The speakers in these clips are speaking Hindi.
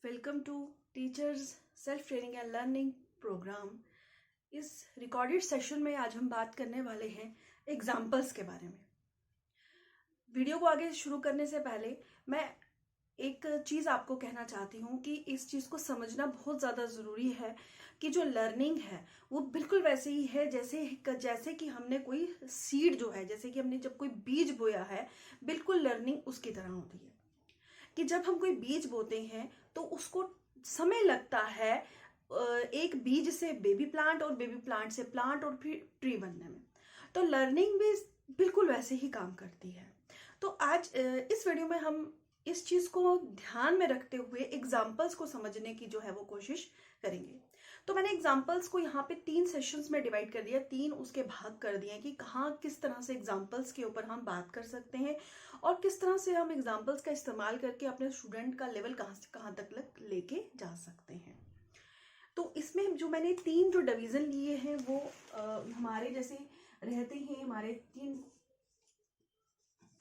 Welcome to teachers self training and learning program. इस रिकॉर्डेड सेशन में आज हम बात करने वाले हैं एग्जाम्पल्स के बारे में। वीडियो को आगे शुरू करने से पहले मैं एक चीज़ आपको कहना चाहती हूँ कि इस चीज़ को समझना बहुत ज़्यादा ज़रूरी है कि जो लर्निंग है वो बिल्कुल वैसे ही है जैसे कि हमने कोई सीड जो है, जैसे कि हमने जब कोई बीज बोया है, बिल्कुल लर्निंग उसकी तरह होती है। कि जब हम कोई बीज बोते हैं तो उसको समय लगता है एक बीज से बेबी प्लांट और बेबी प्लांट से प्लांट और फिर ट्री बनने में। तो लर्निंग भी बिल्कुल वैसे ही काम करती है। तो आज इस वीडियो में हम इस चीज को ध्यान में रखते हुए एग्जाम्पल्स को समझने की जो है वो कोशिश करेंगे। तो मैंने एग्जाम्पल्स को यहाँ पे 3 सेशंस में डिवाइड कर दिया, 3 उसके भाग कर दिए कि कहाँ किस तरह से एग्जाम्पल्स के ऊपर हम बात कर सकते हैं और किस तरह से हम एग्जाम्पल्स का इस्तेमाल करके अपने स्टूडेंट का लेवल कहाँ से कहाँ तक लेके जा सकते हैं। तो इसमें जो मैंने 3 जो डिवीजन लिए हैं वो हमारे जैसे रहते हैं, हमारे 3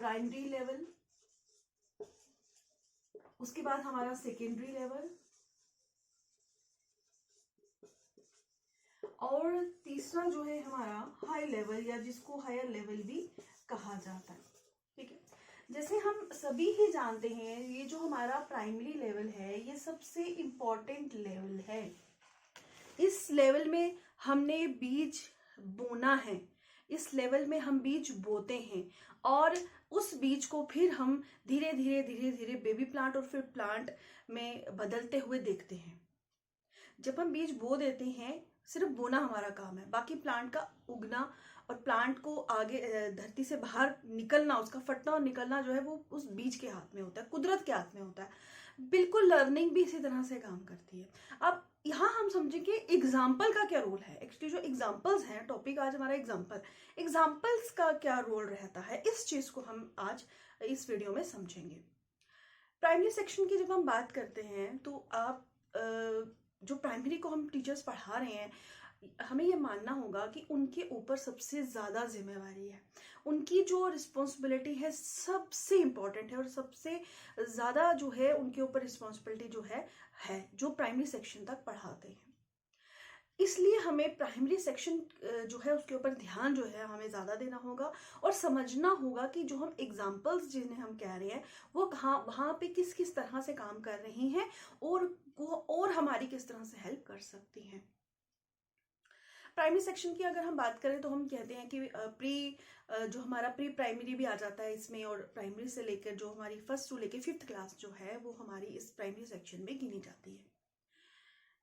प्राइमरी लेवल, उसके बाद हमारा सेकेंडरी लेवल और तीसरा जो है हमारा हाई लेवल या जिसको हायर लेवल भी कहा जाता है। ठीक है, जैसे हम सभी ही जानते हैं ये जो हमारा प्राइमरी लेवल है ये सबसे इम्पोर्टेंट लेवल है। इस लेवल में हमने बीज बोना है, इस लेवल में हम बीज बोते हैं और उस बीज को फिर हम धीरे धीरे बेबी प्लांट और फिर प्लांट में बदलते हुए देखते हैं। जब हम बीज बो देते हैं, सिर्फ बोना हमारा काम है, बाकी प्लांट का उगना और प्लांट को आगे धरती से बाहर निकलना, उसका फटना और निकलना जो है वो उस बीज के हाथ में होता है, कुदरत के हाथ में होता है। बिल्कुल लर्निंग भी इसी तरह से काम करती है। अब यहाँ हम समझेंगे एग्जाम्पल का क्या रोल है। एक्चुअली जो एग्जाम्पल्स हैं, टॉपिक आज हमारा एग्जाम्पल्स का क्या रोल रहता है, इस चीज को हम आज इस वीडियो में समझेंगे। प्राइमरी सेक्शन की जब हम बात करते हैं तो आप जो प्राइमरी को हम टीचर्स पढ़ा रहे हैं, हमें ये मानना होगा कि उनके ऊपर सबसे ज़्यादा जिम्मेवारी है, उनकी जो रिस्पॉन्सिबिलिटी है सबसे इम्पॉर्टेंट है और सबसे ज़्यादा जो है उनके ऊपर रिस्पॉन्सिबिलिटी जो है जो प्राइमरी सेक्शन तक पढ़ाते हैं। इसलिए हमें प्राइमरी सेक्शन जो है उसके ऊपर ध्यान जो है हमें ज़्यादा देना होगा और समझना होगा कि जो हम एग्जाम्पल्स जिन्हें हम कह रहे हैं वो वहाँ पे किस किस तरह से काम कर रही हैं और हमारी किस तरह से हेल्प कर सकती हैं। प्राइमरी सेक्शन की अगर हम बात करें तो हम कहते हैं कि जो हमारा प्री प्राइमरी भी आ जाता है इसमें, और प्राइमरी से लेकर जो हमारी 1st से लेकर 5th क्लास जो है वो हमारी इस प्राइमरी सेक्शन में गिनी जाती है।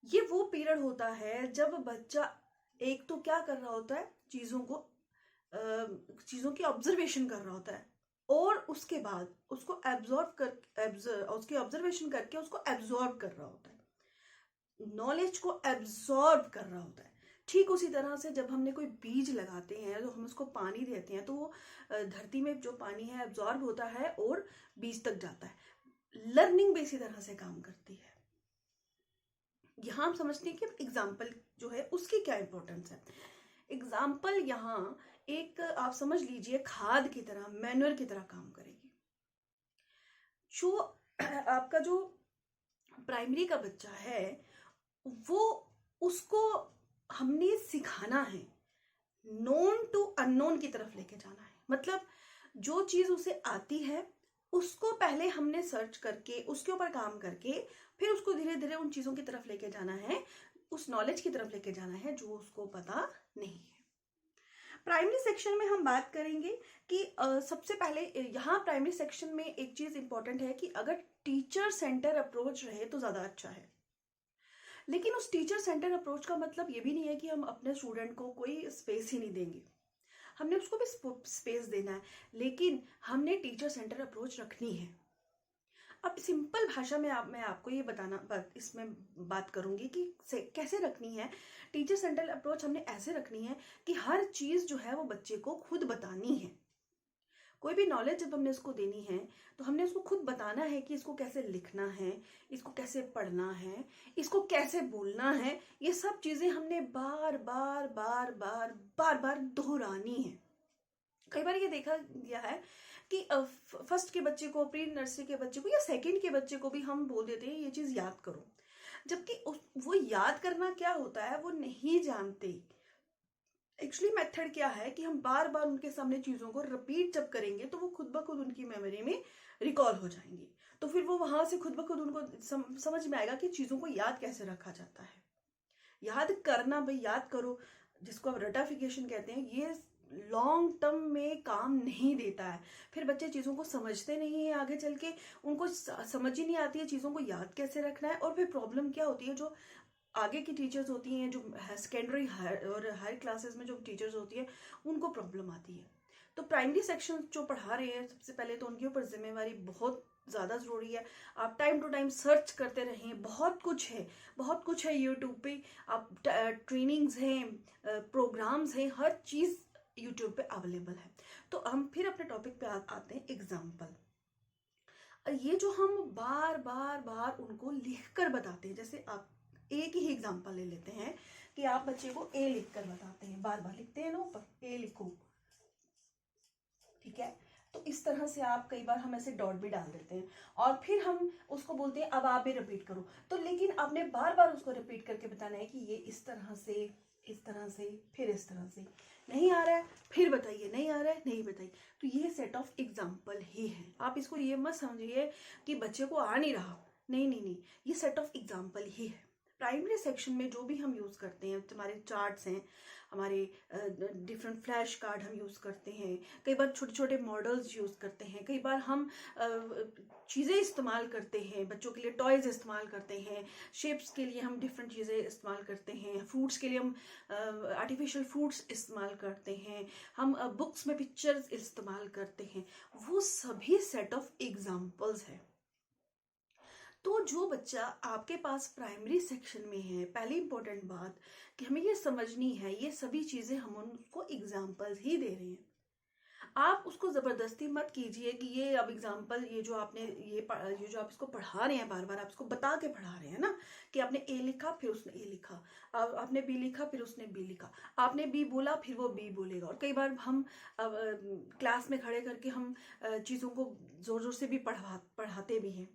ये वो पीरियड होता है जब बच्चा एक तो क्या कर रहा होता है, चीज़ों की ऑब्जर्वेशन कर रहा होता है और उसके बाद उसको उसकी ऑब्जर्वेशन करके उसको एब्जॉर्ब कर रहा होता है, नॉलेज को एब्जॉर्ब कर रहा होता है। ठीक उसी तरह से जब हमने कोई बीज लगाते हैं तो हम उसको पानी देते हैं तो वो धरती में जो पानी है एब्जॉर्ब होता है और बीज तक जाता है। लर्निंग भी इसी तरह से काम करती है। यहाँ हम समझते हैं कि एग्जाम्पल जो है उसकी क्या इंपॉर्टेंस है। एग्जाम्पल यहाँ एक आप समझ लीजिए खाद की तरह, मैन्योर की तरह काम करेगी। जो आपका जो प्राइमरी का बच्चा है वो उसको हमने सिखाना है, नोन टू अननोन की तरफ लेके जाना है। मतलब जो चीज उसे आती है उसको पहले हमने सर्च करके उसके ऊपर काम करके फिर उसको धीरे धीरे उन चीजों की तरफ लेके जाना है, उस नॉलेज की तरफ लेके जाना है जो उसको पता नहीं है। प्राइमरी सेक्शन में हम बात करेंगे कि सबसे पहले यहाँ प्राइमरी सेक्शन में एक चीज इंपॉर्टेंट है कि अगर टीचर सेंटर अप्रोच रहे तो ज्यादा अच्छा है। लेकिन उस टीचर सेंटर अप्रोच का मतलब ये भी नहीं है कि हम अपने स्टूडेंट को कोई स्पेस ही नहीं देंगे, हमने उसको भी स्पेस देना है, लेकिन हमने टीचर सेंटर अप्रोच रखनी है। अब सिंपल भाषा में मैं आपको ये इसमें बात करूंगी कि कैसे रखनी है। टीचर सेंटर अप्रोच हमने ऐसे रखनी है कि हर चीज जो है वो बच्चे को खुद बतानी है। कोई भी नॉलेज जब हमने उसको देनी है तो हमने उसको खुद बताना है कि इसको कैसे लिखना है, इसको कैसे पढ़ना है, इसको कैसे बोलना है। ये सब चीजें हमने बार बार बार बार बार बार दोहरानी है। कई बार ये देखा गया है कि फर्स्ट के बच्चे को, प्री नर्सरी के बच्चे को या सेकंड के बच्चे को भी हम बोल देते हैं ये चीज याद करो, जबकि वो याद करना क्या होता है वो नहीं जानते। एक्चुअली मेथड क्या है कि हम बार बार उनके सामने चीजों को रिपीट जब करेंगे तो वो खुद ब खुद उनकी मेमोरी में रिकॉल हो जाएंगी, तो फिर वो वहां से खुद ब खुद उनको समझ में आएगा कि चीजों को याद कैसे रखा जाता है। याद करना, भाई याद करो, जिसको आप रटाफिकेशन कहते हैं, ये लॉन्ग टर्म में काम नहीं देता है। फिर बच्चे चीज़ों को समझते नहीं है, आगे चल के उनको समझ ही नहीं आती है चीज़ों को याद कैसे रखना है। और फिर प्रॉब्लम क्या होती है, जो आगे की टीचर्स होती हैं, जो सेकेंडरी और हायर क्लासेस में जो टीचर्स होती है, उनको प्रॉब्लम आती है। तो प्राइमरी सेक्शन जो पढ़ा रहे हैं, सबसे पहले तो उनके ऊपर जिम्मेवारी बहुत ज़्यादा ज़रूरी है। आप टाइम टू टाइम सर्च करते रहें, बहुत कुछ है यूट्यूब पे। आप ट्रेनिंग्स हैं, प्रोग्राम्स हैं, हर चीज़ यूट्यूब पे अवेलेबल है। तो हम फिर अपने टॉपिक पे आते हैं, एग्जाम्पल। ये जो हम बार बार उनको लिख कर बताते हैं, जैसे आप एक ही एग्जाम्पल ले लेते हैं कि आप बच्चे को ए लिख कर बताते हैं, बार बार लिखते हैं ना ऊपर, ए लिखो, ठीक है। तो इस तरह से आप कई बार हम ऐसे डॉट भी डाल देते हैं और फिर हम उसको बोलते हैं अब आप भी रिपीट करो। तो लेकिन आपने बार बार उसको रिपीट करके बताना है कि ये इस तरह से, इस तरह से, फिर इस तरह से। नहीं आ रहा है फिर बताइए, नहीं आ रहा है नहीं बताइए। तो ये सेट ऑफ एग्जाम्पल ही है। आप इसको ये मत समझिए कि बच्चे को आ नहीं रहा, नहीं, ये सेट ऑफ एग्जाम्पल ही है। प्राइमरी सेक्शन में जो भी हम यूज़ करते हैं, हमारे चार्ट्स हैं, हमारे डिफरेंट फ्लैश कार्ड हम यूज़ करते हैं, कई बार छोटे छोटे मॉडल्स यूज़ करते हैं, कई बार हम चीज़ें इस्तेमाल करते हैं, बच्चों के लिए टॉयज़ इस्तेमाल करते हैं, शेप्स के लिए हम डिफरेंट चीज़ें इस्तेमाल करते हैं, फ्रूट्स के लिए हम आर्टिफिशियल फ्रूट्स इस्तेमाल करते हैं, हम बुक्स में पिक्चर्स इस्तेमाल करते हैं। वो सभी सेट ऑफ एग्जाम्पल्स है। तो जो बच्चा आपके पास प्राइमरी सेक्शन में है, पहली इंपॉर्टेंट बात कि हमें ये समझनी है, ये सभी चीजें हम उनको एग्जाम्पल्स ही दे रहे हैं। आप उसको जबरदस्ती मत कीजिए कि ये अब एग्जाम्पल, ये जो आपने ये जो आप इसको पढ़ा रहे हैं, बार बार आप इसको बता के पढ़ा रहे हैं ना, कि आपने ए लिखा फिर उसने ए लिखा, आपने बी लिखा फिर उसने बी लिखा, आपने बी बोला फिर वो बी बोलेगा। और कई बार हम क्लास में खड़े करके हम चीज़ों को जोर जोर से भी पढ़ाते भी हैं,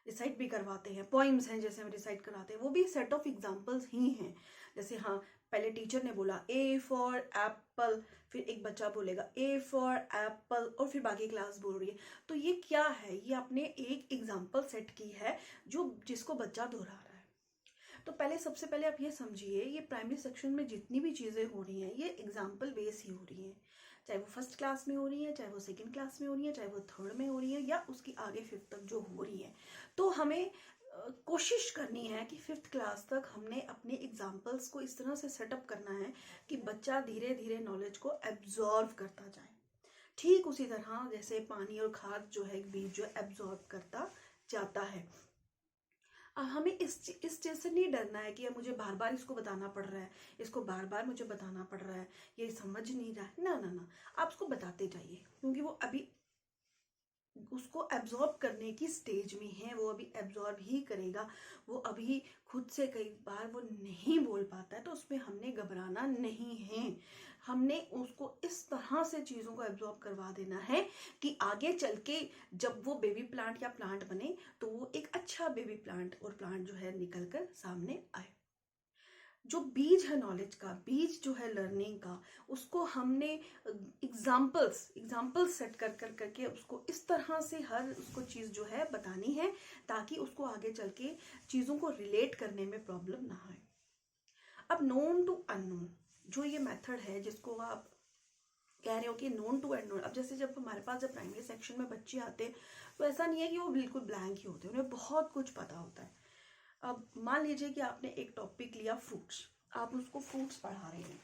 रिसाइट भी करवाते हैं, पोइम्स हैं जैसे हम रिसाइट कराते हैं, वो भी सेट ऑफ एग्जाम्पल्स ही हैं। जैसे हाँ, पहले टीचर ने बोला ए फॉर एप्पल, फिर एक बच्चा बोलेगा ए फॉर एप्पल, और फिर बाकी क्लास बोल रही है। तो ये क्या है, ये आपने एक एग्जाम्पल सेट की है जो जिसको बच्चा दोहरा रहा है। तो पहले सबसे पहले आप ये समझिए, ये प्राइमरी सेक्शन में जितनी भी चीज़ें हो रही हैं ये एग्जाम्पल बेस ही हो रही हैं, चाहे वो फर्स्ट क्लास में हो रही है, चाहे वो सेकंड क्लास में हो रही है, चाहे वो थर्ड में हो रही है, या उसकी आगे फिफ्थ तक जो हो रही है। तो हमें कोशिश करनी है कि फिफ्थ क्लास तक हमने अपने एग्जाम्पल्स को इस तरह से सेटअप करना है कि बच्चा धीरे धीरे नॉलेज को एब्जॉर्व करता जाए। ठीक उसी तरह जैसे पानी और खाद जो है, बीज जो एब्जॉर्व करता जाता है। हमें इस चीज़ से नहीं डरना है कि अब मुझे बार बार इसको बताना पड़ रहा है, इसको बार बार मुझे बताना पड़ रहा है, ये समझ नहीं रहा है। ना, आप उसको बताते जाइए, क्योंकि वो अभी उसको एब्जॉर्ब करने की स्टेज में है, वो अभी एब्जॉर्ब ही करेगा। वो अभी खुद से कई बार वो नहीं बोल पाता है, तो उसमें हमने घबराना नहीं है। हमने उसको इस तरह से चीज़ों को एब्जॉर्ब करवा देना है कि आगे चल के जब वो बेबी प्लांट या प्लांट बने तो वो एक अच्छा बेबी प्लांट और प्लांट जो है निकल कर सामने आए। जो बीज है नॉलेज का, बीज जो है लर्निंग का, उसको हमने एग्जाम्पल्स सेट कर करके उसको इस तरह से हर उसको चीज़ जो है बतानी है, ताकि उसको आगे चल के चीज़ों को रिलेट करने में प्रॉब्लम ना आए। अब नोन टू अननोन जो ये मेथड है, जिसको आप कह रहे हो कि नोन टू अननोन, अब जैसे जब हमारे पास जब प्राइमरी सेक्शन में बच्चे आते हैं तो ऐसा नहीं है कि वो बिल्कुल ब्लैंक ही होते हैं, उन्हें बहुत कुछ पता होता है। अब मान लीजिए कि आपने एक टॉपिक लिया फ्रूट्स, आप उसको फ्रूट्स पढ़ा रहे हैं,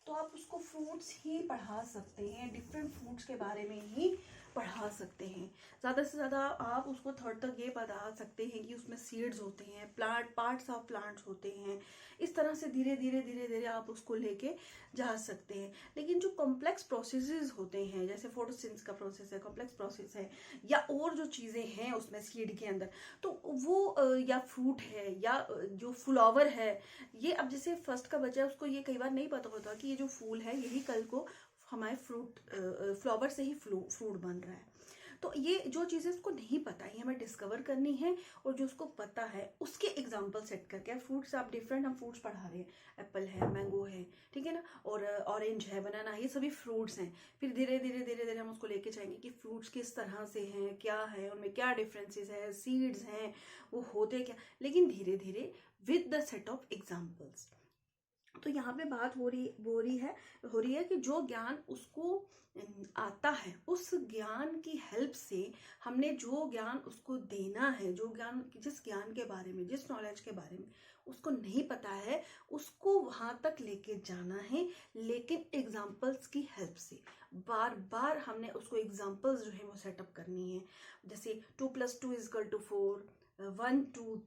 तो आप उसको फ्रूट्स ही पढ़ा सकते हैं, डिफरेंट फ्रूट्स के बारे में ही पढ़ा सकते हैं। ज़्यादा से ज़्यादा आप उसको थर्ड तक ये बता सकते हैं कि उसमें सीड्स होते हैं, पार्ट्स ऑफ प्लांट्स होते हैं। इस तरह से धीरे धीरे आप उसको लेके जा सकते हैं। लेकिन जो कॉम्प्लेक्स प्रोसेसेस होते हैं, जैसे फोटोसिंथेसिस का प्रोसेस है, कॉम्प्लेक्स प्रोसेस है, या और जो चीज़ें हैं उसमें सीड के अंदर, तो वो या फ्रूट है या जो फ्लावर है, ये अब जैसे फर्स्ट का बच्चा है उसको ये कई बार नहीं पता होता कि ये जो फूल है यही कल को हमारे फ्लावर से ही फ्रूट बन रहा है। तो ये जो चीज़ें उसको नहीं पता ये हमें डिस्कवर करनी है, और जो उसको पता है उसके एग्जाम्पल सेट करके। फ्रूट्स आप डिफरेंट, हम फ्रूट्स पढ़ा रहे हैं, एप्पल है, मैंगो है, ठीक है ना, और ऑरेंज है, बनाना, ये सभी फ्रूट्स हैं। फिर धीरे धीरे धीरे धीरे हम उसको लेके जाएंगे कि फ्रूट्स किस तरह से हैं, क्या है उनमें, क्या डिफरेंसेस है, सीड्स हैं, वो होते क्या, लेकिन धीरे धीरे with the set of examples. तो यहाँ पे बात हो रही है कि जो ज्ञान उसको आता है, उस ज्ञान की हेल्प से हमने जो ज्ञान उसको देना है, जो ज्ञान, जिस ज्ञान के बारे में, जिस नॉलेज के बारे में उसको नहीं पता है, उसको वहां तक लेके जाना है, लेकिन एग्जाम्पल्स की हेल्प से। बार बार हमने उसको एग्जाम्पल्स जो है वो सेटअप करनी है। जैसे 2+2=4, 1-2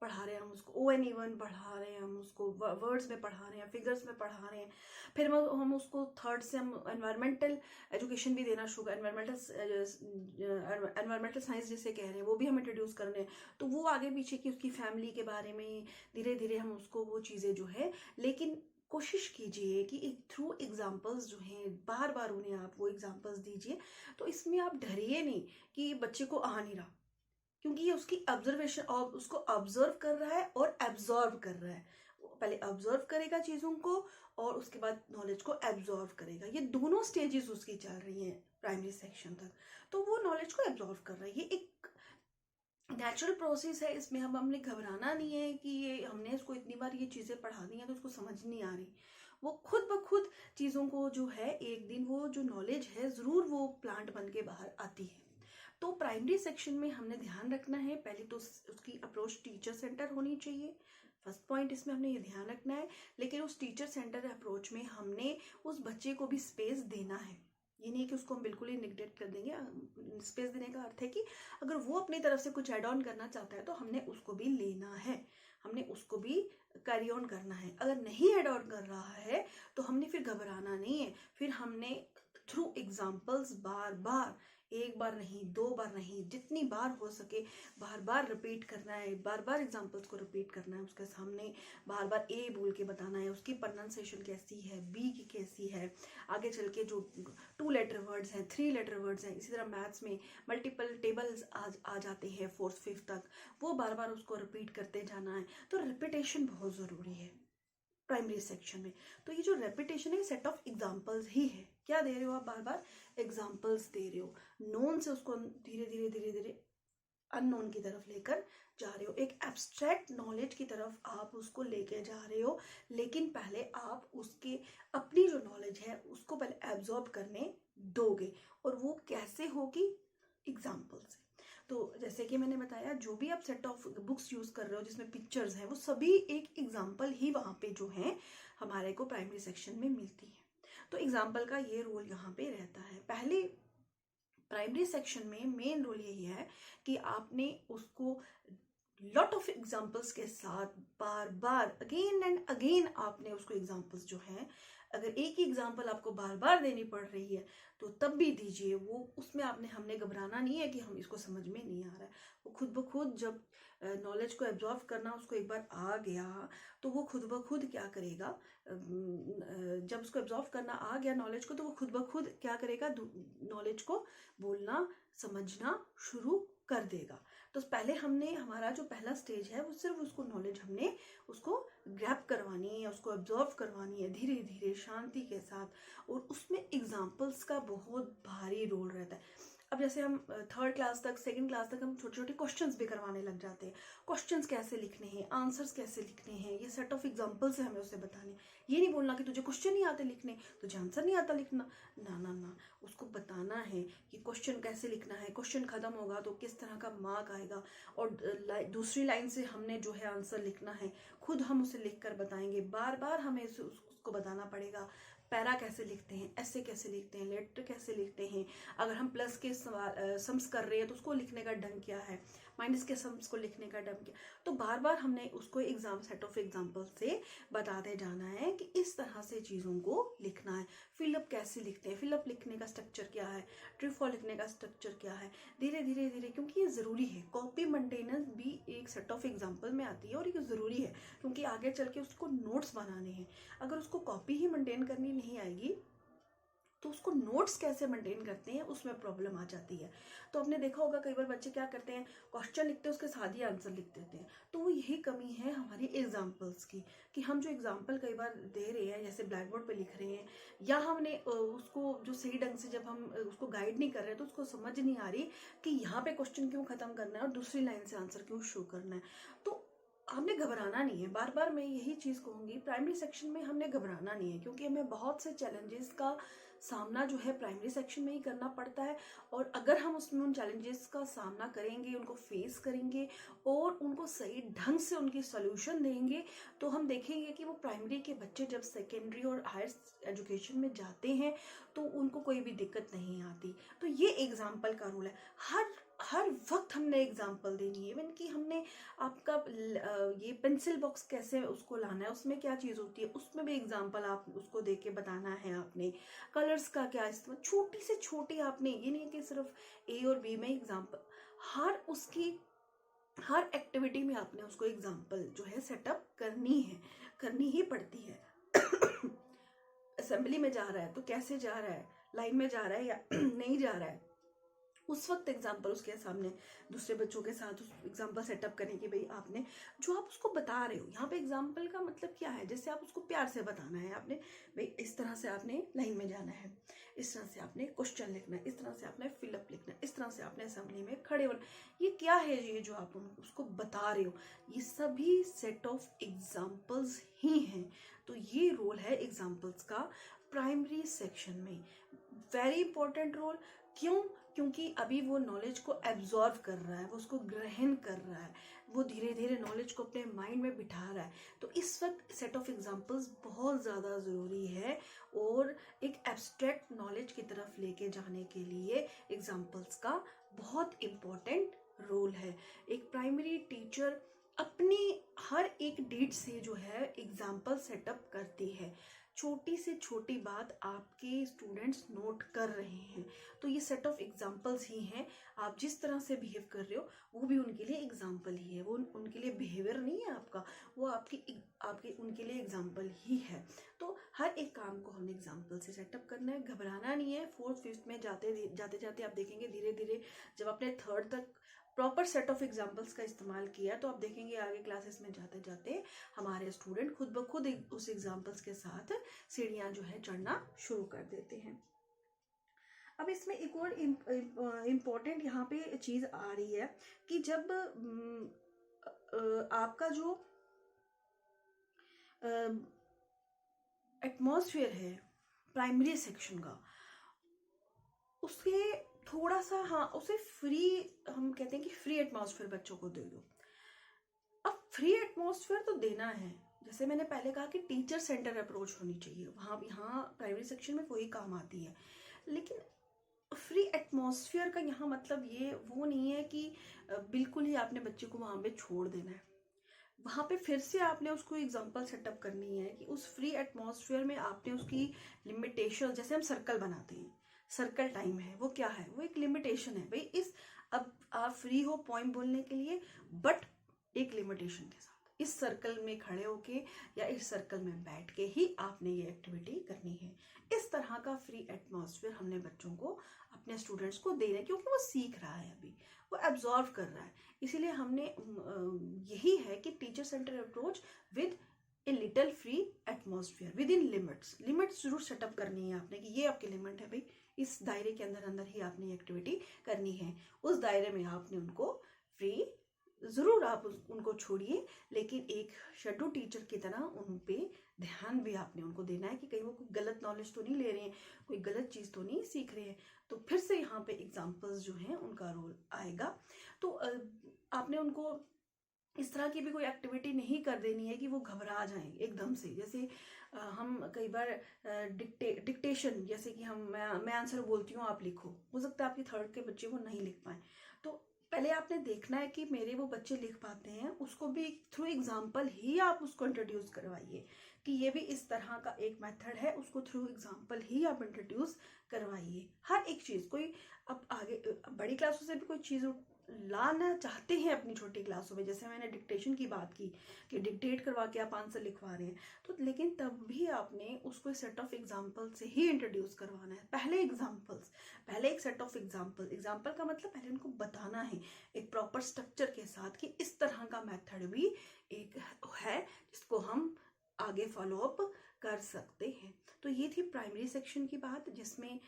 पढ़ा रहे हैं हम उसको, ONE1 पढ़ा रहे हैं हम उसको, वर्ड्स में पढ़ा रहे हैं, फिगर्स में पढ़ा रहे हैं। फिर हम उसको थर्ड से हम एनवायरमेंटल एजुकेशन भी देना शुरू, एनवायरमेंटल साइंस जिसे कह रहे हैं वो भी हम इंट्रोड्यूस कर रहे हैं। तो वो आगे पीछे की उसकी फैमिली के बारे में धीरे धीरे हम उसको वो चीज़ें जो है, लेकिन कोशिश कीजिए कि थ्रू एग्जाम्पल्स जो हैं बार बार उन्हें आप वो एग्जाम्पल्स दीजिए। तो इसमें आप डरिए नहीं कि बच्चे को आ नहीं रहा, क्योंकि ये उसकी ऑब्जर्वेशन, और उसको ऑब्जर्व कर रहा है और एब्जॉर्व कर रहा है। पहले ऑब्जर्व करेगा चीजों को और उसके बाद नॉलेज को एब्जॉर्व करेगा। ये दोनों स्टेजेस उसकी चल रही हैं प्राइमरी सेक्शन तक। तो वो नॉलेज को एब्जॉर्व कर रहा है, ये एक नेचुरल प्रोसेस है। इसमें हमने घबराना नहीं है कि ये हमने इसको इतनी बार ये चीजें पढ़ा दी हैं तो उसको समझ नहीं आ रही। वो खुद ब खुद चीजों को जो है, एक दिन वो जो नॉलेज है जरूर वो प्लांट बन के बाहर आती है। तो प्राइमरी सेक्शन में हमने ध्यान रखना है, पहले तो उसकी अप्रोच टीचर सेंटर होनी चाहिए। फर्स्ट पॉइंट इसमें हमने ये ध्यान रखना है। लेकिन उस टीचर सेंटर अप्रोच में हमने उस बच्चे को भी स्पेस देना है। ये नहीं कि उसको हम बिल्कुल ही निग्लेक्ट कर देंगे। स्पेस देने का अर्थ है कि अगर वो अपनी तरफ से कुछ एड ऑन करना चाहता है तो हमने उसको भी लेना है, हमने उसको भी कैरी ऑन करना है। अगर नहीं एड ऑन कर रहा है तो हमने फिर घबराना नहीं है। फिर हमने थ्रू एग्जाम्पल्स बार बार, एक बार नहीं, 2 बार नहीं, जितनी बार हो सके बार बार रिपीट करना है, बार बार एग्जाम्पल्स को रिपीट करना है उसके सामने, बार बार ए बोल के बताना है, उसकी प्रोनाउंसिएशन कैसी है, बी की कैसी है, आगे चल के जो 2 लेटर वर्ड्स हैं, 3 लेटर वर्ड्स हैं। इसी तरह मैथ्स में मल्टीपल टेबल्स आ जाते हैं 4th 5th तक, वो बार बार उसको रिपीट करते जाना है। तो रिपीटेशन बहुत जरूरी है प्राइमरी सेक्शन में। तो ये जो रेपिटेशन है सेट ऑफ एग्जाम्पल्स ही है। क्या दे रहे हो आप? बार बार एग्जाम्पल्स दे रहे हो, नोन से उसको धीरे धीरे धीरे धीरे अननोन की तरफ लेकर जा रहे हो, एक एब्स्ट्रैक्ट नॉलेज की तरफ आप उसको लेके जा रहे हो। लेकिन पहले आप उसके अपनी जो नॉलेज है उसको पहले एब्जॉर्ब करने दोगे, और वो कैसे होगी? एग्जाम्पल से। तो जैसे कि मैंने बताया, जो भी आप सेट ऑफ बुक्स यूज कर रहे हो जिसमें पिक्चर्स हैं, वो सभी एक एग्जाम्पल ही वहां पे जो है हमारे को प्राइमरी सेक्शन में मिलती है। तो एग्जाम्पल का ये रोल यहाँ पे रहता है। पहले प्राइमरी सेक्शन में मेन रोल यही है कि आपने उसको लॉट ऑफ एग्जाम्पल्स के साथ बार बार अगेन एंड अगेन आपने उसको एग्जाम्पल्स जो है, अगर एक ही एग्जाम्पल आपको बार बार देनी पड़ रही है तो तब भी दीजिए। वो उसमें हमने घबराना नहीं है कि हम इसको समझ में नहीं आ रहा है। वो खुद ब खुद जब नॉलेज को एब्जॉर्व करना उसको एक बार आ गया तो वो खुद ब खुद क्या करेगा, जब उसको एब्जॉर्व करना आ गया नॉलेज को, तो वो खुद ब खुद क्या करेगा, नॉलेज को बोलना समझना शुरू कर देगा। तो पहले हमने, हमारा जो पहला स्टेज है वो सिर्फ उसको नॉलेज हमने उसको ग्रैब करवानी है, उसको एब्जॉर्व करवानी है धीरे धीरे शांति के साथ। और उसमें एग्जाम्पल्स का बहुत भारी रोल रहता है। अब जैसे हम 3rd क्लास तक, 2nd क्लास तक हम छोटे छोटे क्वेश्चंस भी करवाने लग जाते हैं। क्वेश्चंस कैसे लिखने हैं, आंसर्स कैसे लिखने हैं, ये सेट ऑफ एग्जाम्पल्स है हमें उसे बताने। ये नहीं बोलना कि तुझे क्वेश्चन नहीं आते लिखने, तुझे आंसर नहीं आता लिखना, ना ना ना। उसको बताना है कि क्वेश्चन कैसे लिखना है, क्वेश्चन खत्म होगा तो किस तरह का मार्क आएगा, और दूसरी लाइन से हमने जो है आंसर लिखना है, खुद हम उसे लिख कर बताएंगे। बार बार हमें उसको बताना पड़ेगा। पैरा कैसे लिखते हैं, ऐसे कैसे लिखते हैं, लेटर कैसे लिखते हैं, अगर हम प्लस के सम्स कर रहे हैं तो उसको लिखने का ढंग क्या है, माइनस के सम्स को लिखने का ढंग क्या। तो बार बार हमने उसको सेट ऑफ एग्जाम्पल से बताते जाना है कि इस तरह से चीज़ों को लिखना है। फिलअप कैसे लिखते हैं, फिलअप लिखने का स्ट्रक्चर क्या है, ट्रू फॉर लिखने का स्ट्रक्चर क्या है, धीरे धीरे धीरे, क्योंकि ये ज़रूरी है। कॉपी मेंटेनेंस भी एक सेट ऑफ एग्जाम्पल में आती है और ये ज़रूरी है, क्योंकि आगे चल के उसको नोट्स बनाने हैं। अगर उसको कॉपी ही मेंटेन करनी नहीं आएगी तो उसको नोट्स कैसे मेंटेन करते हैं उसमें प्रॉब्लम आ जाती है। तो आपने देखा होगा कई बार बच्चे क्या करते हैं, क्वेश्चन लिखते हैं उसके साथ ही आंसर लिख देते हैं। तो वो यही कमी है हमारी एग्जाम्पल्स की, कि हम जो एग्जाम्पल कई बार दे रहे हैं, जैसे ब्लैक बोर्ड पे लिख रहे हैं, या हमने उसको जो सही ढंग से जब हम उसको गाइड नहीं कर रहे तो उसको समझ नहीं आ रही कि यहाँ पे क्वेश्चन क्यों खत्म करना है और दूसरी लाइन से आंसर क्यों शो करना है। तो हमने घबराना नहीं है, बार बार मैं यही चीज़ कहूँगी, प्राइमरी सेक्शन में हमने घबराना नहीं है, क्योंकि हमें बहुत से चैलेंजेस का सामना जो है प्राइमरी सेक्शन में ही करना पड़ता है। और अगर हम उसमें उन चैलेंजेस का सामना करेंगे, उनको फेस करेंगे और उनको सही ढंग से उनकी सोल्यूशन देंगे, तो हम देखेंगे कि वो प्राइमरी के बच्चे जब सेकेंडरी और हायर एजुकेशन में जाते हैं तो उनको कोई भी दिक्कत नहीं आती। तो ये एग्जाम्पल का रूल है, हर वक्त हमने एग्जाम्पल देनी है। इवन कि हमने आपका ये पेंसिल बॉक्स कैसे उसको लाना है, उसमें क्या चीज़ होती है, उसमें भी एग्जाम्पल आप उसको दे के बताना है। आपने कलर्स का क्या इस्तेमाल, छोटी से छोटी, आपने ये नहीं कि सिर्फ ए और बी में एग्जाम्पल, हर एक्टिविटी में आपने उसको एग्जाम्पल जो है सेटअप करनी ही पड़ती है। असेंबली में जा रहा है तो कैसे जा रहा है, लाइन में जा रहा है या नहीं जा रहा है, उस वक्त एग्जाम्पल उसके सामने दूसरे बच्चों के साथ उस एग्जाम्पल सेटअप करें कि भाई आपने जो आप उसको बता रहे हो, यहाँ पे एग्जाम्पल का मतलब क्या है, जैसे आप उसको प्यार से बताना है, आपने भाई इस तरह से आपने लाइन में जाना है, इस तरह से आपने क्वेश्चन लिखना है, इस तरह से आपने फिलअप लिखना है, इस तरह से आपने असेंबली में खड़े होना, ये क्या है, ये जो आप उसको बता रहे हो, ये सभी सेट ऑफ एग्जाम्पल्स ही हैं। तो ये रोल है एग्जाम्पल्स का प्राइमरी सेक्शन में, वेरी इंपॉर्टेंट रोल। क्यों? क्योंकि अभी वो नॉलेज को एब्जॉर्व कर रहा है, वो उसको ग्रहण कर रहा है, वो धीरे धीरे नॉलेज को अपने माइंड में बिठा रहा है। तो इस वक्त सेट ऑफ एग्जांपल्स बहुत ज़्यादा ज़रूरी है, और एक एब्स्ट्रैक्ट नॉलेज की तरफ लेके जाने के लिए एग्जांपल्स का बहुत इम्पोर्टेंट रोल है। एक प्राइमरी टीचर अपनी हर एक डीड से जो है एग्जाम्पल सेटअप करती है। छोटी से छोटी बात आपके स्टूडेंट्स नोट कर रहे हैं, तो ये सेट ऑफ एग्जाम्पल्स ही हैं। आप जिस तरह से बिहेव कर रहे हो वो भी उनके लिए एग्जाम्पल ही है, वो उनके लिए बिहेवियर नहीं है आपका, वो आपके उनके लिए एग्जाम्पल ही है। तो हर एक काम को हमने एग्जाम्पल से सेटअप करना है, घबराना नहीं है। फोर्थ फिफ्थ में जाते जाते आप देखेंगे धीरे धीरे जब आपने थर्ड तक प्रॉपर सेट ऑफ एग्जाम्पल्स का इस्तेमाल किया, तो आप देखेंगे आगे क्लासेस में जाते जाते हमारे स्टूडेंट खुद ब खुद उस एग्जाम्पल्स के साथ सीढ़ियाँ जो है चढ़ना शुरू कर देते हैं। अब इसमें एक और इम्पोर्टेंट यहाँ पे चीज़ आ रही है कि जब आपका जो एटमॉस्फेयर है प्राइमरी सेक्शन का, उसके थोड़ा सा, हाँ, उसे फ्री, हम कहते हैं कि फ्री एटमॉस्फेयर बच्चों को दे दो। अब फ्री एटमॉस्फेयर तो देना है, जैसे मैंने पहले कहा कि टीचर सेंटर अप्रोच होनी चाहिए, वहाँ यहाँ प्राइमरी सेक्शन में वही काम आती है। लेकिन फ्री एटमॉस्फेयर का यहाँ मतलब ये वो नहीं है कि बिल्कुल ही आपने बच्चे को वहाँ पे छोड़ देना है। वहाँ पे फिर से आपने उसको एग्जांपल सेटअप करनी है कि उस फ्री एटमॉस्फेयर में आपने उसकी लिमिटेशन, जैसे हम सर्कल बनाते हैं, सर्कल टाइम है, वो क्या है, वो एक लिमिटेशन है भाई। अब आप फ्री हो पॉइंट बोलने के लिए, बट एक लिमिटेशन के साथ इस सर्कल में खड़े होके या इस सर्कल में बैठ के ही आपने ये एक्टिविटी करनी है। इस तरह का फ्री एटमॉस्फेयर हमने बच्चों को, अपने स्टूडेंट्स को देना है, क्योंकि वो सीख रहा है, अभी वो एब्जॉर्व कर रहा है। इसीलिए हमने यही है कि teacher centre approach with a little free atmosphere with in limits जरूर सेटअप करनी है आपने, कि ये आपकी लिमिट है भाई, इस दायरे के अंदर ही आपने ये एक्टिविटी करनी है। उस दायरे में आपने उनको फ्री ज़रूर आप उनको छोड़िए, लेकिन एक शेडो टीचर की तरह उन पे ध्यान भी आपने उनको देना है कि कहीं वो कोई गलत नॉलेज तो नहीं ले रहे हैं, कोई गलत चीज़ तो नहीं सीख रहे हैं। तो फिर से यहाँ पे एग्जाम्पल्स जो हैं उनका रोल आएगा। तो आपने उनको इस तरह की भी कोई एक्टिविटी नहीं कर देनी है कि वो घबरा जाएं एकदम से। जैसे हम कई बार डिक्टेशन, जैसे कि मैं आंसर बोलती हूँ आप लिखो, हो सकता है आपकी थर्ड के बच्चे वो नहीं लिख पाए, तो पहले आपने देखना है कि मेरे वो बच्चे लिख पाते हैं, उसको भी थ्रू एग्जाम्पल ही आप उसको इंट्रोड्यूस करवाइए कि ये भी इस तरह का एक मेथड है, उसको थ्रू एग्जाम्पल ही आप इंट्रोड्यूस करवाइए। हर एक चीज़, कोई अब आगे बड़ी क्लासों से भी कोई चीज़ लाना चाहते हैं अपनी छोटी क्लासों में, जैसे मैंने डिक्टेशन की बात की कि डिक्टेट करवा के आप आंसर लिखवा रहे हैं, तो लेकिन तब भी आपने उसको सेट ऑफ एग्जाम्पल से ही इंट्रोड्यूस करवाना है। पहले एक सेट ऑफ एग्जाम्पल का मतलब पहले उनको बताना है एक प्रॉपर स्ट्रक्चर के साथ कि इस तरह का मेथड भी एक है जिसको हम आगे फॉलो अप कर सकते हैं। तो ये थी प्राइमरी सेक्शन की बात, जिसमें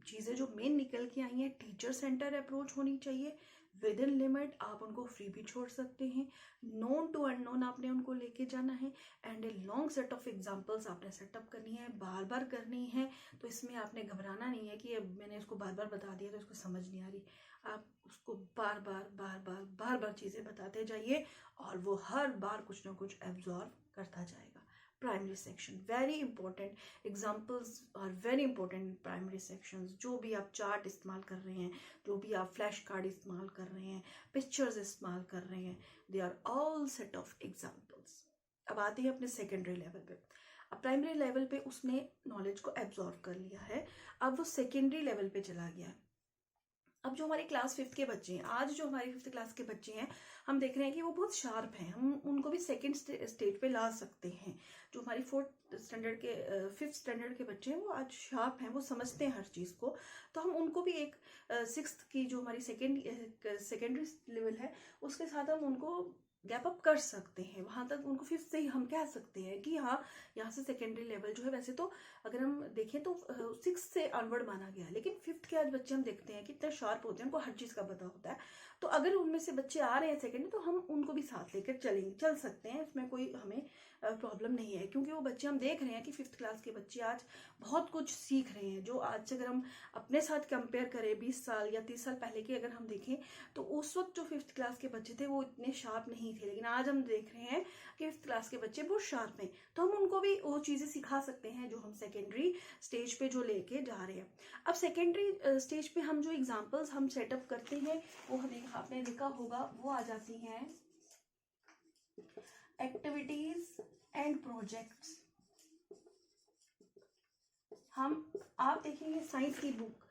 चीज़ें जो मेन निकल के आई हैं, टीचर सेंटर अप्रोच होनी चाहिए, विद इन लिमिट, आप उनको फ्री भी छोड़ सकते हैं, नोन टू अननोन आपने उनको लेके जाना है, and a long set of examples आपने सेटअप करनी है, बार बार करनी है। तो इसमें आपने घबराना नहीं है कि अब मैंने उसको बार बार बता दिया तो उसको समझ नहीं आ रही। आप उसको बार बार चीज़ें बताते जाइए और वो हर बार कुछ ना कुछ एब्जॉर्व करता जाएगा। Primary section very important, examples are very important in primary sections. जो भी आप चार्ट इस्तेमाल कर रहे हैं, जो भी आप फ्लैश कार्ड इस्तेमाल कर रहे हैं, पिक्चर्स इस्तेमाल कर रहे हैं, they are all set of examples. अब आते हैं अपने सेकेंडरी लेवल पे। अब प्राइमरी लेवल पे उसने नॉलेज को एब्जॉर्व कर लिया है, अब वो सेकेंडरी लेवल पे चला गया है। अब जो हमारे क्लास 5th के बच्चे हैं, आज जो हमारे 5th क्लास के बच्चे हैं, हम देख रहे हैं कि वो बहुत शार्प हैं, हम उनको भी सेकंड स्टेज पे ला सकते हैं। जो हमारी 5th स्टैंडर्ड के बच्चे हैं वो आज शार्प हैं, वो समझते हैं हर चीज़ को। तो हम उनको भी एक 6th की जो हमारी सेकेंडरी लेवल है उसके साथ हम उनको गैप अप कर सकते हैं। वहां तक उनको 5th से ही हम कह सकते हैं कि हाँ, यहाँ से सेकेंडरी लेवल जो है, वैसे तो अगर हम देखें तो 6th से ऑनवर्ड माना गया है, लेकिन 5th के आज बच्चे हम देखते हैं कि इतने शार्प होते हैं, उनको हर चीज़ का पता होता है। तो अगर उनमें से बच्चे आ रहे हैं सेकेंड, तो हम उनको भी साथ लेकर चल सकते हैं, इसमें कोई हमें प्रॉब्लम नहीं है, क्योंकि वो बच्चे हम देख रहे हैं कि 5th क्लास के बच्चे आज बहुत कुछ सीख रहे हैं। जो आज अगर हम अपने साथ कंपेयर करें 20 साल या 30 साल पहले की अगर हम देखें, तो उस वक्त जो 5th क्लास के बच्चे थे वो इतने शार्प नहीं थे, लेकिन आज हम देख रहे हैं कि 5th क्लास के बच्चे बहुत शार्प हैं। तो हम उनको भी वो चीज़ें सिखा सकते हैं जो हम सेकेंडरी स्टेज पे जो लेके जा रहे हैं। अब सेकेंडरी स्टेज पे हम जो एग्जाम्पल्स हम सेटअप करते हैं वो हमें आपने देखा होगा, वो आ जाती हैं एक्टिविटीज एंड प्रोजेक्ट्स। आप देखेंगे साइंस की बुक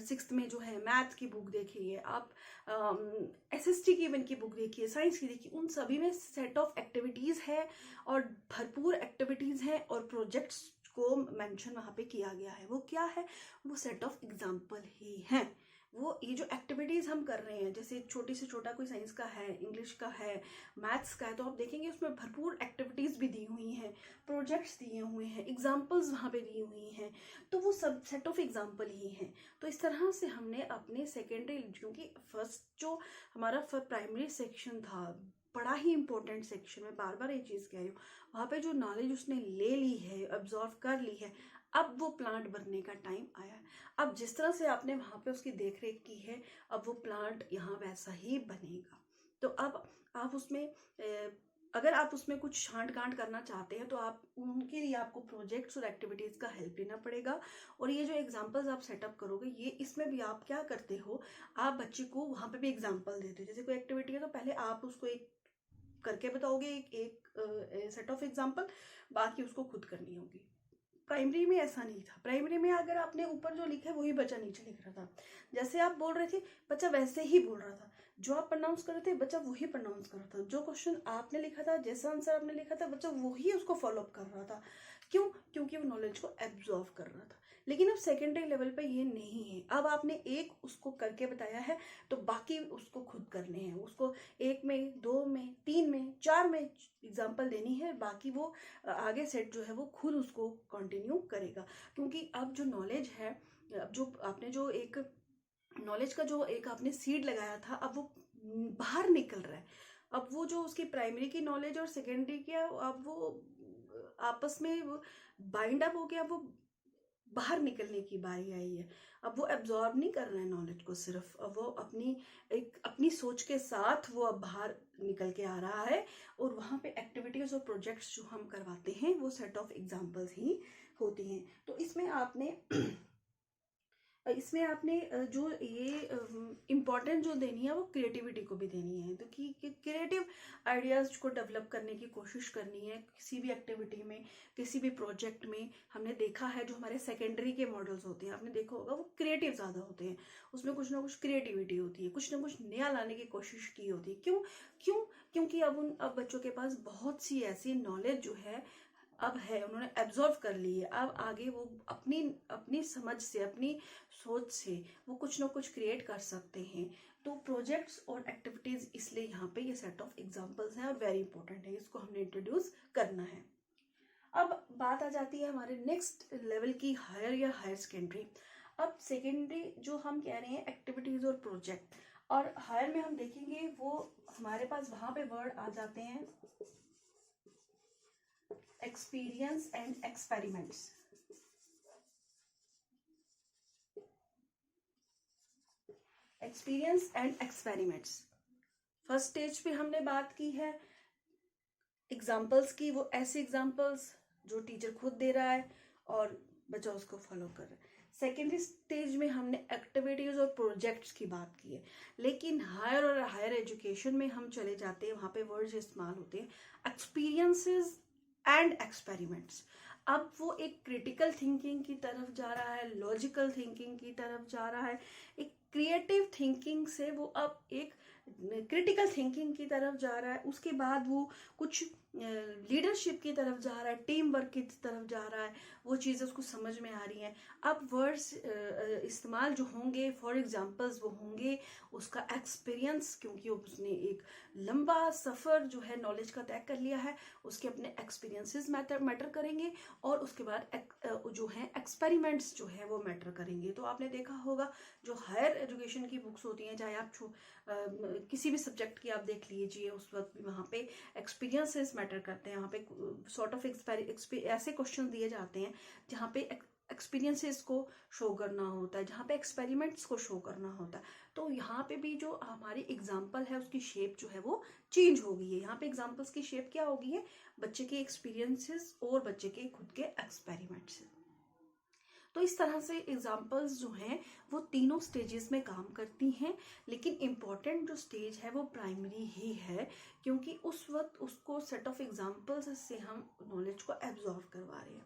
6th में जो है, मैथ की बुक देखिए आप, SST की इवन की बुक देखिए, साइंस की देखिए, उन सभी में सेट ऑफ एक्टिविटीज है और भरपूर एक्टिविटीज है और प्रोजेक्ट्स को मेंशन वहाँ पे किया गया है। वो क्या है? वो सेट ऑफ एग्जाम्पल ही है। वो ये जो एक्टिविटीज हम कर रहे हैं, जैसे छोटी से छोटा कोई साइंस का है, इंग्लिश का है, मैथ्स का है, तो आप देखेंगे उसमें भरपूर एक्टिविटीज भी दी हुई हैं, प्रोजेक्ट्स दिए हुए हैं, एग्जाम्पल्स वहाँ पे दी हुई हैं, तो वो सब सेट ऑफ एग्जाम्पल ही हैं। तो इस तरह से हमने अपने सेकेंडरी, क्योंकि फर्स्ट जो हमारा प्राइमरी सेक्शन था बड़ा ही इंपॉर्टेंट सेक्शन, में बार बार ये चीज़ कह रही हूँ, वहाँ पे जो नॉलेज उसने ले ली है, ऑब्जॉर्व कर ली है, अब वो प्लांट बनने का टाइम आया है। अब जिस तरह से आपने वहाँ पे उसकी देख रेख की है, अब वो प्लांट यहाँ वैसा ही बनेगा। तो अब आप उसमें अगर आप उसमें कुछ छांट कांट करना चाहते हैं तो आप उनके लिए आपको प्रोजेक्ट्स और एक्टिविटीज़ का हेल्प लेना पड़ेगा। और ये जो एग्जांपल्स आप सेटअप करोगे, ये इसमें भी आप क्या करते हो, आप बच्चे को वहाँ पे भी एग्जांपल देते हो। जैसे कोई एक्टिविटी है तो पहले आप उसको एक करके बताओगे, एक सेट ऑफ एग्जांपल, बाकी उसको खुद करनी होगी। प्राइमरी में ऐसा नहीं था। प्राइमरी में अगर आपने ऊपर जो लिखा है वही बच्चा नीचे लिख रहा था, जैसे आप बोल रहे थे बच्चा वैसे ही बोल रहा था, जो आप प्रोनाउंस कर रहे थे बच्चा वही प्रोनाउंस कर रहा था, जो क्वेश्चन आपने लिखा था, जैसा आंसर आपने लिखा था, बच्चा वही उसको फॉलो अप कर रहा था। क्यों? क्योंकि वो नॉलेज को एब्जॉर्व कर रहा था। लेकिन अब सेकेंडरी लेवल पे ये नहीं है। अब आपने एक उसको करके बताया है तो बाकी उसको खुद करने हैं, उसको 1 में, 2 में, 3 में, 4 में एग्जाम्पल देनी है, बाकी वो आगे सेट जो है वो खुद उसको कंटिन्यू करेगा। क्योंकि अब जो नॉलेज है, अब जो आपने जो एक नॉलेज का जो एक आपने सीड लगाया था, अब वो बाहर निकल रहा है। अब वो जो उसकी प्राइमरी की नॉलेज और सेकेंडरी की, अब वो आपस में बाइंड अप हो गया, वो बाहर निकलने की बारी आई है। अब वो एब्जॉर्ब नहीं कर रहे हैं नॉलेज को सिर्फ, अब वो अपनी सोच के साथ वो अब बाहर निकल के आ रहा है। और वहाँ पे एक्टिविटीज और प्रोजेक्ट्स जो हम करवाते हैं वो सेट ऑफ एग्जांपल्स ही होती हैं। तो इसमें आपने इसमें आपने जो ये इम्पोर्टेंट जो देनी है वो क्रिएटिविटी को भी देनी है। तो कि क्रिएटिव आइडियाज़ को डेवलप करने की कोशिश करनी है किसी भी एक्टिविटी में, किसी भी प्रोजेक्ट में। हमने देखा है जो हमारे सेकेंडरी के मॉडल्स होते हैं, आपने देखा होगा वो क्रिएटिव ज़्यादा होते हैं, उसमें कुछ ना कुछ क्रिएटिविटी होती है, कुछ ना कुछ नया लाने की कोशिश की होती है। क्यों क्यों क्योंकि अब बच्चों के पास बहुत सी ऐसी नॉलेज जो है अब है, उन्होंने एब्जॉर्व कर ली है। अब आगे वो अपनी अपनी समझ से, अपनी सोच से वो कुछ ना कुछ क्रिएट कर सकते हैं। तो प्रोजेक्ट्स और एक्टिविटीज इसलिए यहाँ पे ये सेट ऑफ एग्जांपल्स हैं और वेरी इंपॉर्टेंट है, इसको हमने इंट्रोड्यूस करना है। अब बात आ जाती है हमारे नेक्स्ट लेवल की, हायर या हायर सेकेंडरी। अब सेकेंडरी जो हम कह रहे हैं एक्टिविटीज और प्रोजेक्ट, और हायर में हम देखेंगे वो हमारे पास वहां पे वर्ड आ जाते हैं experience and experiments. Experience and experiments first stage पे हमने बात की है एग्जाम्पल्स की, वो ऐसे एग्जाम्पल्स जो टीचर खुद दे रहा है और बच्चा उसको फॉलो कर रहा है। सेकेंडरी स्टेज में हमने एक्टिविटीज और प्रोजेक्ट्स की बात की है। लेकिन हायर और हायर एजुकेशन में हम चले जाते हैं, वहां पे वर्ड्स इस्तेमाल होते हैं एक्सपीरियंसेस एंड एक्सपेरिमेंट्स। अब वो एक क्रिटिकल थिंकिंग की तरफ जा रहा है, लॉजिकल थिंकिंग की तरफ जा रहा है, एक क्रिएटिव थिंकिंग से वो अब एक क्रिटिकल थिंकिंग की तरफ जा रहा है। उसके बाद वो कुछ लीडरशिप की तरफ जा रहा है, टीम वर्क की तरफ जा रहा है, वो चीज़ें उसको समझ में आ रही हैं। अब वर्ड्स इस्तेमाल जो होंगे, फॉर एग्जांपल्स वो होंगे उसका एक्सपीरियंस, क्योंकि उसने एक लंबा सफ़र जो है नॉलेज का तय कर लिया है, उसके अपने एक्सपीरियंसेस मैटर करेंगे। और उसके बाद जो है एक्सपेरिमेंट्स जो है वो मैटर करेंगे। तो आपने देखा होगा जो हायर एजुकेशन की बुक्स होती हैं, चाहे आप किसी भी सब्जेक्ट की आप देख लीजिए, उस वक्त भी वहाँ पे एक्सपीरियंसेस मैटर करते हैं। वहाँ पे सॉर्ट ऑफ ऐसे क्वेश्चन दिए जाते हैं जहाँ पे एक्सपीरियंसेस को शो करना होता है, जहाँ पे एक्सपेरिमेंट्स को शो करना होता है। तो यहाँ पे भी जो हमारी एग्जाम्पल है उसकी शेप जो है वो चेंज हो गई है। यहाँ पे एग्जाम्पल्स की शेप क्या हो गई है, बच्चे के एक्सपीरियंसेस और बच्चे के खुद के एक्सपेरिमेंट्स। तो इस तरह से एग्जाम्पल्स जो हैं वो तीनों स्टेजेस में काम करती हैं। लेकिन इम्पॉर्टेंट जो स्टेज है वो प्राइमरी ही है, क्योंकि उस वक्त उसको सेट ऑफ एग्जाम्पल्स से हम नॉलेज को एब्जॉर्व करवा रहे हैं।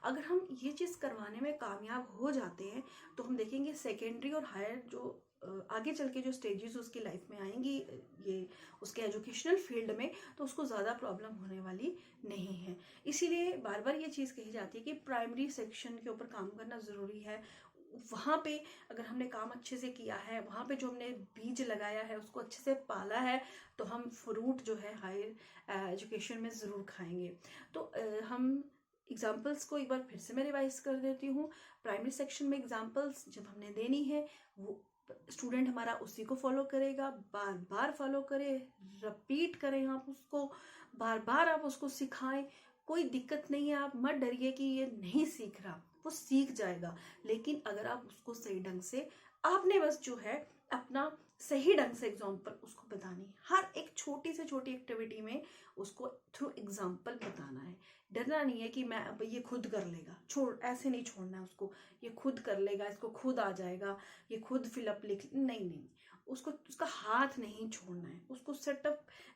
अगर हम ये चीज़ करवाने में कामयाब हो जाते हैं तो हम देखेंगे सेकेंडरी और हायर जो आगे चल के जो स्टेजेस उसकी लाइफ में आएंगी, ये उसके एजुकेशनल फील्ड में, तो उसको ज़्यादा प्रॉब्लम होने वाली नहीं है। इसीलिए बार बार ये चीज़ कही जाती है कि प्राइमरी सेक्शन के ऊपर काम करना ज़रूरी है। वहाँ पे अगर हमने काम अच्छे से किया है, वहाँ पे जो हमने बीज लगाया है उसको अच्छे से पाला है, तो हम फ्रूट जो है हायर एजुकेशन में ज़रूर खाएंगे। तो हम एग्जाम्पल्स को एक बार फिर से मैं रिवाइज कर देती हूँ। प्राइमरी सेक्शन में एग्जाम्पल्स जब हमने देनी है, वो स्टूडेंट हमारा उसी को फॉलो करेगा, बार बार फॉलो करे, रिपीट करें, आप उसको बार बार आप उसको सिखाएं। कोई दिक्कत नहीं है, आप मत डरिए कि ये नहीं सीख रहा, वो सीख जाएगा। लेकिन अगर आप उसको सही ढंग से, आपने बस जो है अपना सही ढंग से एग्जाम्पल उसको बतानी है। हर एक छोटी से छोटी एक्टिविटी में उसको थ्रू एग्जाम्पल बताना है। डरना नहीं है कि मैं अब ये खुद कर लेगा, छोड़, ऐसे नहीं छोड़ना है उसको, ये खुद कर लेगा, इसको खुद आ जाएगा, ये खुद फिलअप लिख, नहीं नहीं, उसको उसका हाथ नहीं छोड़ना है। उसको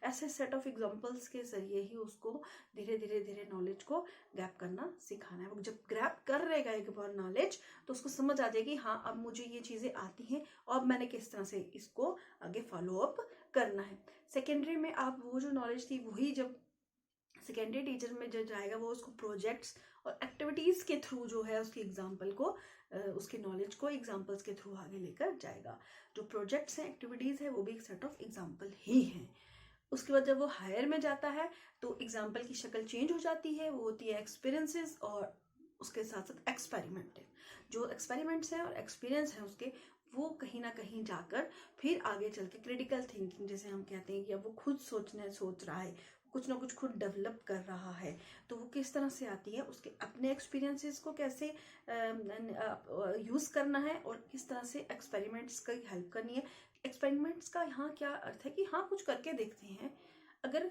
ऐसे सेट ऑफ एग्जांपल्स के जरिए ही उसको धीरे धीरे धीरे नॉलेज को ग्रैब करना सिखाना है। वो जब ग्रैब कर रहेगा एक बार नॉलेज, तो उसको समझ आ जाएगी हाँ अब मुझे ये चीज़ें आती हैं और मैंने किस तरह से इसको आगे फॉलो अप करना है। सेकेंडरी में आप वो जो नॉलेज थी वही जब सेकेंडरी टीचर में जो जाएगा वो उसको प्रोजेक्ट्स और एक्टिविटीज के थ्रू जो है उसकी एग्जाम्पल को, उसकी नॉलेज को एग्जाम्पल्स के थ्रू आगे लेकर जाएगा। जो प्रोजेक्ट्स हैं, एक्टिविटीज है, वो भी एक सेट ऑफ एग्जाम्पल ही हैं। उसके बाद जब वो हायर में जाता है तो एग्जाम्पल की शक्ल चेंज हो जाती है, वो होती है एक्सपीरियंसेस और उसके साथ साथ एक्सपेरिमेंट। जो एक्सपेरिमेंट्स हैं और एक्सपीरियंस हैं उसके, वो कहीं ना कहीं जाकर फिर आगे चल के क्रिटिकल थिंकिंग जैसे हम कहते हैं कि अब वो खुद सोच रहा है, कुछ ना कुछ खुद डेवलप कर रहा है, तो वो किस तरह से आती है, उसके अपने एक्सपीरियंसेस को कैसे यूज़ करना है और किस तरह से एक्सपेरिमेंट्स की हेल्प करनी है। एक्सपेरिमेंट्स का यहाँ क्या अर्थ है कि हाँ कुछ करके देखते हैं, अगर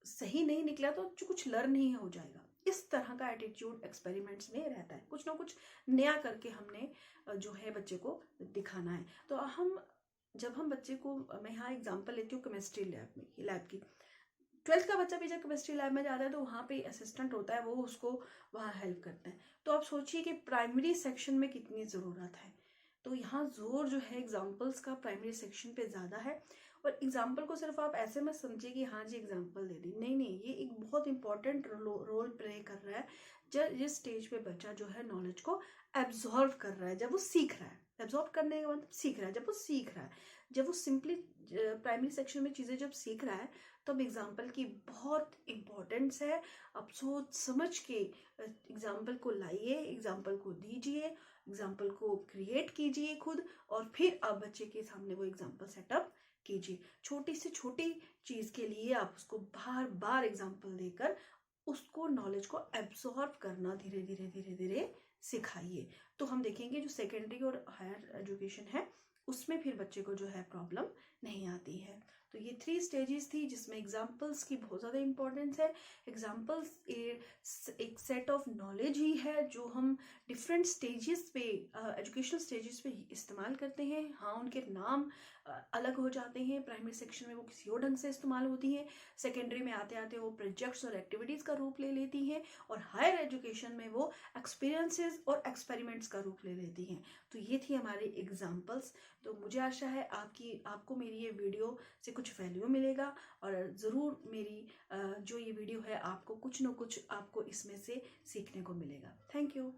सही नहीं निकला तो कुछ लर्न नहीं हो जाएगा, इस तरह का एटीट्यूड एक्सपेरिमेंट्स में रहता है, कुछ ना कुछ नया करके हमने जो है बच्चे को दिखाना है। तो जब हम बच्चे को, मैं यहाँ एग्जांपल लेती हूँ केमिस्ट्री लैब की। 12th का बच्चा भी जब केमिस्ट्री लैब में जाता है तो वहाँ पे असिस्टेंट होता है, वो उसको वहाँ हेल्प करते हैं। तो आप सोचिए कि प्राइमरी सेक्शन में कितनी ज़रूरत है। तो यहाँ जोर जो है एग्जाम्पल्स का प्राइमरी सेक्शन पे ज़्यादा है। और एग्जाम्पल को सिर्फ आप ऐसे मत समझिए कि हाँ जी एग्जाम्पल दे दी, नहीं नहीं, ये एक बहुत इंपॉर्टेंट रोल प्ले कर रहा है जिस स्टेज पे बच्चा जो है नॉलेज को एब्जॉर्व कर रहा है, जब वो सीख रहा है। एब्जॉर्व करने का मतलब सीख रहा है, जब वो सीख रहा है, जब वो सिंपली प्राइमरी सेक्शन में चीज़ें जब सीख रहा है, तब एग्जाम्पल की बहुत इम्पोर्टेंस है। आप सोच समझ के एग्जाम्पल को लाइए, एग्जाम्पल को दीजिए, एग्जाम्पल को क्रिएट कीजिए खुद, और फिर आप बच्चे के सामने वो एग्जाम्पल सेटअप कीजिए। छोटी से छोटी चीज़ के लिए आप उसको बार बार एग्जाम्पल देकर उसको नॉलेज को एब्जॉर्व करना धीरे धीरे धीरे धीरे सिखाइए। तो हम देखेंगे जो सेकेंडरी और हायर एजुकेशन है उसमें फिर बच्चे को जो है प्रॉब्लम नहीं आती है। तो ये 3 स्टेजेस थी जिसमें एग्जाम्पल्स की बहुत ज़्यादा इंपॉर्टेंस है। एग्जाम्पल्स एक सेट ऑफ नॉलेज ही है जो हम डिफरेंट स्टेजेस पे, एजुकेशनल स्टेजेस पे इस्तेमाल करते हैं। हाँ, उनके नाम अलग हो जाते हैं, प्राइमरी सेक्शन में वो किसी और ढंग से इस्तेमाल होती हैं, सेकेंडरी में आते आते वो प्रोजेक्ट्स और एक्टिविटीज़ का रूप ले लेती हैं, और हायर एजुकेशन में वो एक्सपीरियंसेस और एक्सपेरिमेंट्स का रूप ले लेती हैं। तो ये थी हमारी एग्जाम्पल्स। तो मुझे आशा है आपको मेरी ये वीडियो से कुछ वैल्यू मिलेगा, और ज़रूर मेरी जो ये वीडियो है आपको कुछ न कुछ आपको इसमें से सीखने को मिलेगा। Thank you.